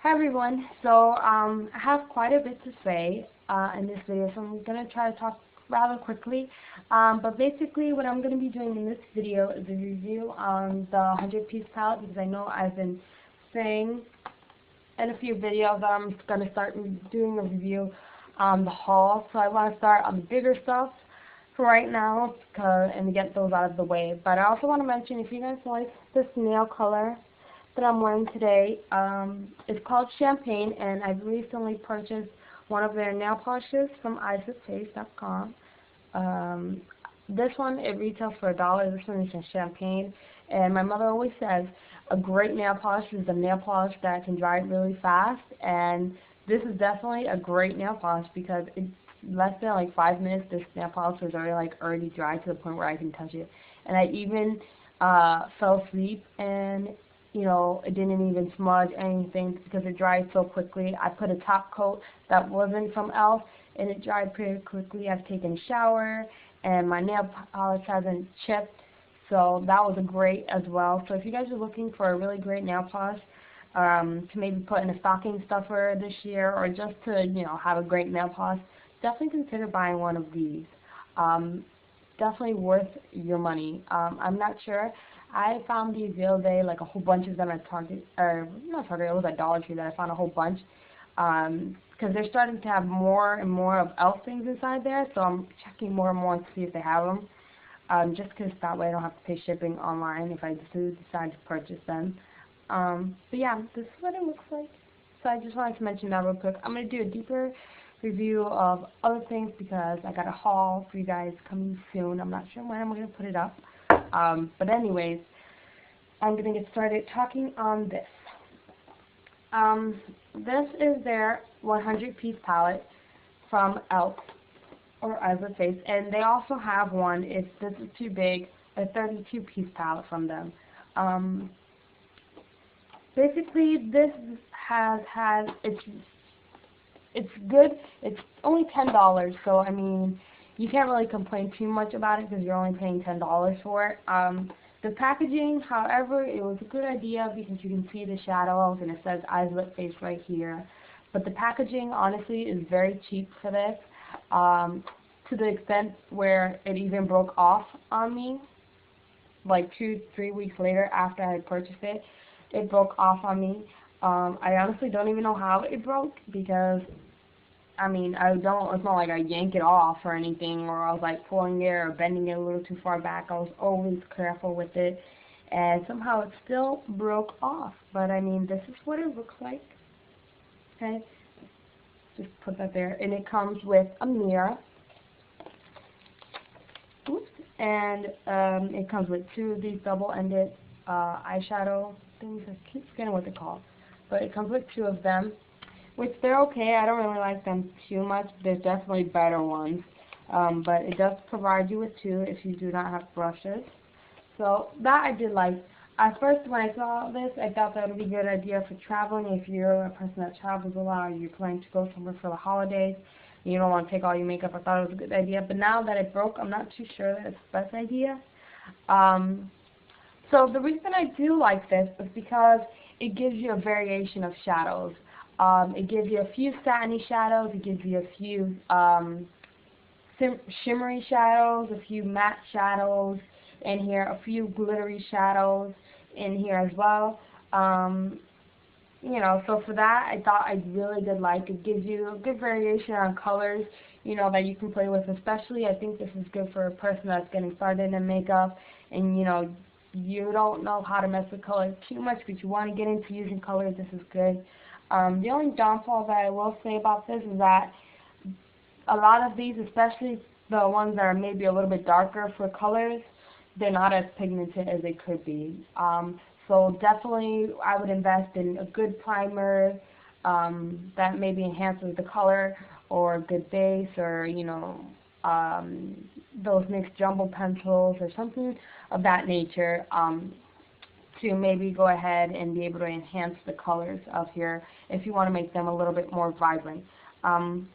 Hi everyone. I have quite a bit to say in this video, so I'm going to try to talk rather quickly. But basically what I'm going to be doing in this video is a review on the 100-piece palette, because I know I've been saying in a few videos that I'm going to start doing a review on the haul. So I want to start on the bigger stuff for right now and get those out of the way. But I also want to mention, if you guys like this nail color that I'm wearing today, it's called Champagne, and I've recently purchased one of their nail polishes from E.l.f.com. This one, it retails for $1. This one is in Champagne, and my mother always says a great nail polish is a nail polish that can dry really fast, and this is definitely a great nail polish because it's less than like 5 minutes. This nail polish was already dry to the point where I can touch it, and I even fell asleep and it didn't even smudge anything because it dried so quickly. I put a top coat that wasn't from E.l.f. and it dried pretty quickly. I've taken a shower and my nail polish hasn't chipped, so that was great as well. So if you guys are looking for a really great nail polish to maybe put in a stocking stuffer this year, or just to have a great nail polish, definitely consider buying one of these. Definitely worth your money. I'm not sure. I found these the other day, like a whole bunch of them at Target, or not Target, it was at Dollar Tree that I found a whole bunch, because they're starting to have more and more of E.l.f. things inside there, so I'm checking more and more to see if they have them, just because that way I don't have to pay shipping online if I do decide to purchase them. But yeah, this is what it looks like, so I just wanted to mention that real quick. I'm going to do a deeper review of other things because I got a haul for you guys coming soon. I'm not sure when I'm going to put it up. But anyways, I'm going to get started talking on this. This is their 100-piece palette from E.l.f. or As a Face, and they also have one, if this is too big, a 32-piece palette from them. Basically, this it's good. It's only $10, so I mean, you can't really complain too much about it because you're only paying $10 for it. The packaging, however, it was a good idea because you can see the shadows and it says Eyes, Lip, Face right here. But the packaging, honestly, is very cheap for this, to the extent where it even broke off on me. Like 2-3 weeks later after I had purchased it, it broke off on me. I honestly don't even know how it broke because I mean, it's not like I yank it off or anything, or I was like pulling it or bending it a little too far back. I was always careful with it, and somehow it still broke off. But I mean, this is what it looks like. Okay, just put that there, and it comes with a mirror. Oops. And it comes with 2 of these double-ended eyeshadow things. I keep forgetting what they're called, but it comes with 2 of them, which they're okay. I don't really like them too much. There's definitely better ones. But it does provide you with 2 if you do not have brushes. So that I did like. At first, when I saw this, I thought that would be a good idea for traveling. If you're a person that travels a lot, or you're planning to go somewhere for the holidays, and you don't want to take all your makeup, I thought it was a good idea. But now that it broke, I'm not too sure that it's the best idea. So the reason I do like this is because it gives you a variation of shadows. It gives you a few satiny shadows, it gives you a few shimmery shadows, a few matte shadows in here, a few glittery shadows in here as well. So for that, I thought I really did like. It gives you a good variation on colors, that you can play with. Especially, I think this is good for a person that's getting started in makeup and, you don't know how to mess with colors too much, but you want to get into using colors. This is good. The only downfall that I will say about this is that a lot of these, especially the ones that are maybe a little bit darker for colors, they're not as pigmented as they could be. So definitely I would invest in a good primer that maybe enhances the color, or a good base, or those NYX jumbo pencils or something of that nature, to maybe go ahead and be able to enhance the colors of here if you want to make them a little bit more vibrant.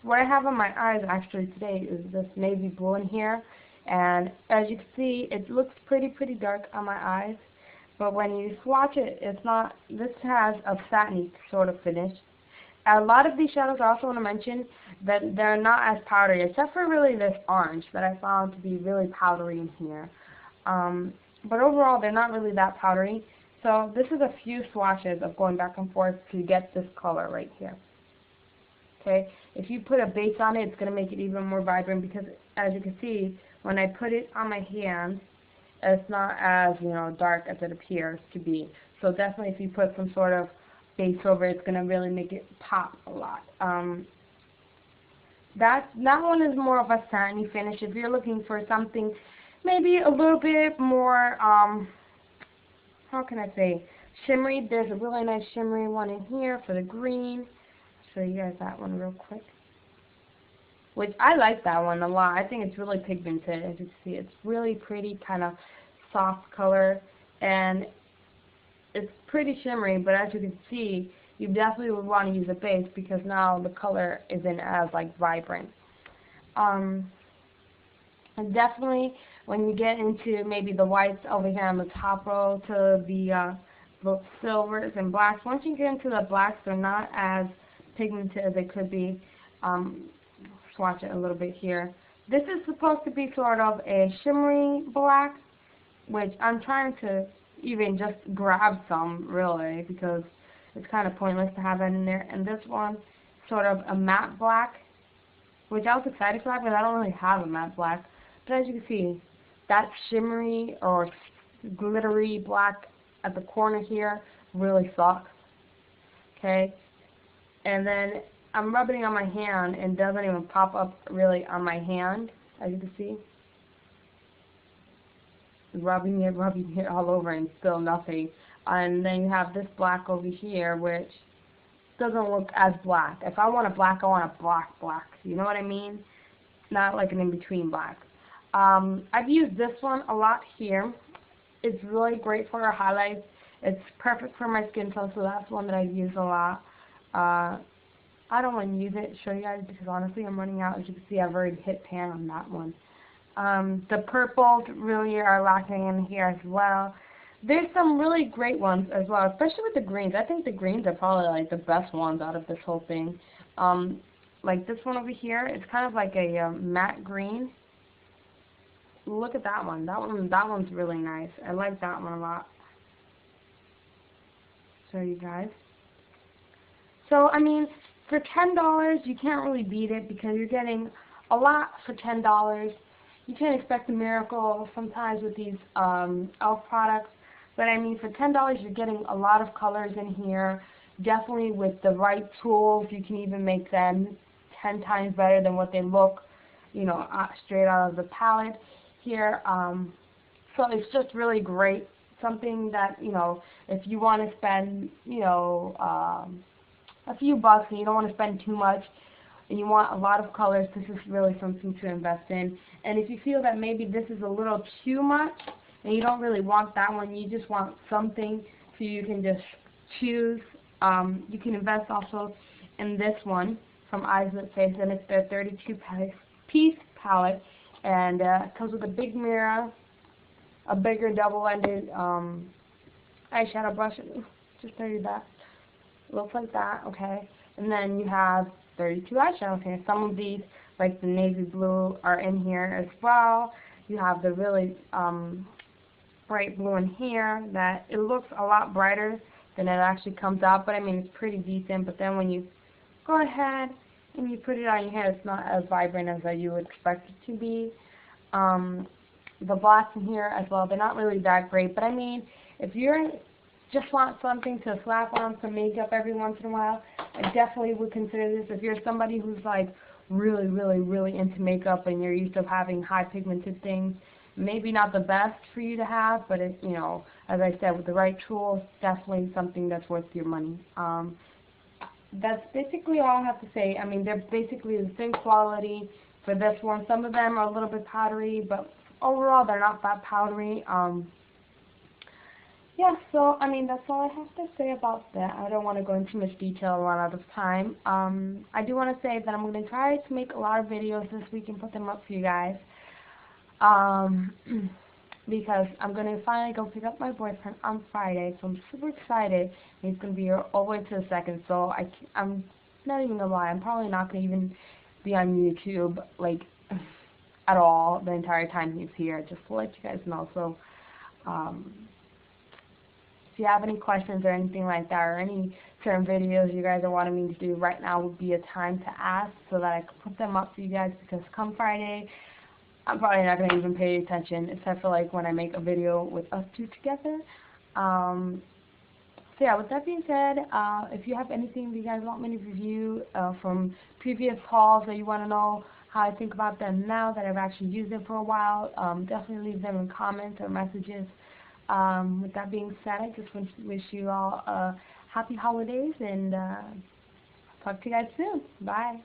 What I have on my eyes actually today is this navy blue in here, and as you can see, it looks pretty dark on my eyes. but when you swatch it, it's not, this has a satiny sort of finish. A lot of these shadows, I also want to mention that they're not as powdery, except for really this orange that I found to be really powdery in here. But overall, they're not really that powdery. So this is a few swatches of going back and forth to get this color right here. Okay, if you put a base on it, it's going to make it even more vibrant because, as you can see, when I put it on my hand, it's not as, dark as it appears to be. So definitely if you put some sort of base over it, it's going to really make it pop a lot. That one is more of a satiny finish. If you're looking for something maybe a little bit more, how can I say, shimmery, there's a really nice shimmery one in here for the green. Show you guys that one real quick. Which I like that one a lot. I think it's really pigmented. As you can see, it's really pretty, kind of soft color, and it's pretty shimmery. But as you can see, you definitely would want to use a base because now the color isn't as vibrant. And definitely when you get into maybe the whites over here on the top row to the silvers and blacks, once you get into the blacks, they're not as pigmented as they could be. Swatch it a little bit here. This is supposed to be sort of a shimmery black, which I'm trying to even just grab some, really, because it's kind of pointless to have that in there. And this one, sort of a matte black, which I was excited for that because I don't really have a matte black. But as you can see, that shimmery or glittery black at the corner here really sucks. Okay? And then I'm rubbing it on my hand and it doesn't even pop up really on my hand, as you can see. Rubbing it all over and still nothing. And then you have this black over here, which doesn't look as black. If I want a black, I want a black. You know what I mean? Not like an in-between black. I've used this one a lot here. It's really great for our highlights. It's perfect for my skin tone, so that's one that I use a lot. I don't want to use it to show you guys because honestly I'm running out. As you can see, I've already hit pan on that one. The purples really are lacking in here as well. There's some really great ones as well, especially with the greens. I think the greens are probably the best ones out of this whole thing. Like this one over here, it's kind of like a matte green. Look at that one. That one's really nice. I like that one a lot. Show you guys. So I mean, for $10, you can't really beat it because you're getting a lot for $10. You can't expect a miracle sometimes with these e.l.f. products, but I mean, for $10, you're getting a lot of colors in here. Definitely with the right tools, you can even make them 10 times better than what they look, straight out of the palette here. So it's just really great. Something that, if you want to spend, a few bucks and you don't want to spend too much and you want a lot of colors, this is really something to invest in. And if you feel that maybe this is a little too much and you don't really want that one, you just want something so you can just choose, you can invest also in this one from Eyes Lip Face, and it's their 32-piece palette, and it comes with a big mirror, a bigger double-ended eyeshadow brush. Just show you that. Looks like that, okay? And then you have 32 eyeshadows here. Some of these, like the navy blue, are in here as well. You have the really bright blue in here that it looks a lot brighter than it actually comes out, but I mean, it's pretty decent. But then when you go ahead and you put it on your head, it's not as vibrant as you would expect it to be. The blacks in here as well, they're not really that great, but I mean, if you're just want something to slap on some makeup every once in a while, I definitely would consider this. If you're somebody who's really into makeup and you're used to having high pigmented things, maybe not the best for you to have, but it, as I said, with the right tools, definitely something that's worth your money. That's basically all I have to say. I mean, they're basically the same quality for this one. Some of them are a little bit powdery, but overall they're not that powdery. Yeah, so, I mean, that's all I have to say about that. I don't want to go into much detail, run out of time. I do want to say that I'm going to try to make a lot of videos this week and put them up for you guys. because I'm going to finally go pick up my boyfriend on Friday, so I'm super excited. And he's going to be here all the way to the 2nd, so I'm not even going to lie, I'm probably not going to even be on YouTube, like, at all the entire time he's here, just to let you guys know. So, if you have any questions or anything like that, or any certain videos you guys are wanting me to do, right now would be a time to ask so that I can put them up for you guys, because come Friday, I'm probably not going to even pay attention, except for like when I make a video with us two together. So yeah, with that being said, if you have anything that you guys want me to review from previous hauls, that you want to know how I think about them now that I've actually used it for a while, definitely leave them in comments or messages. With that being said, I just wish you all happy holidays, and talk to you guys soon. Bye.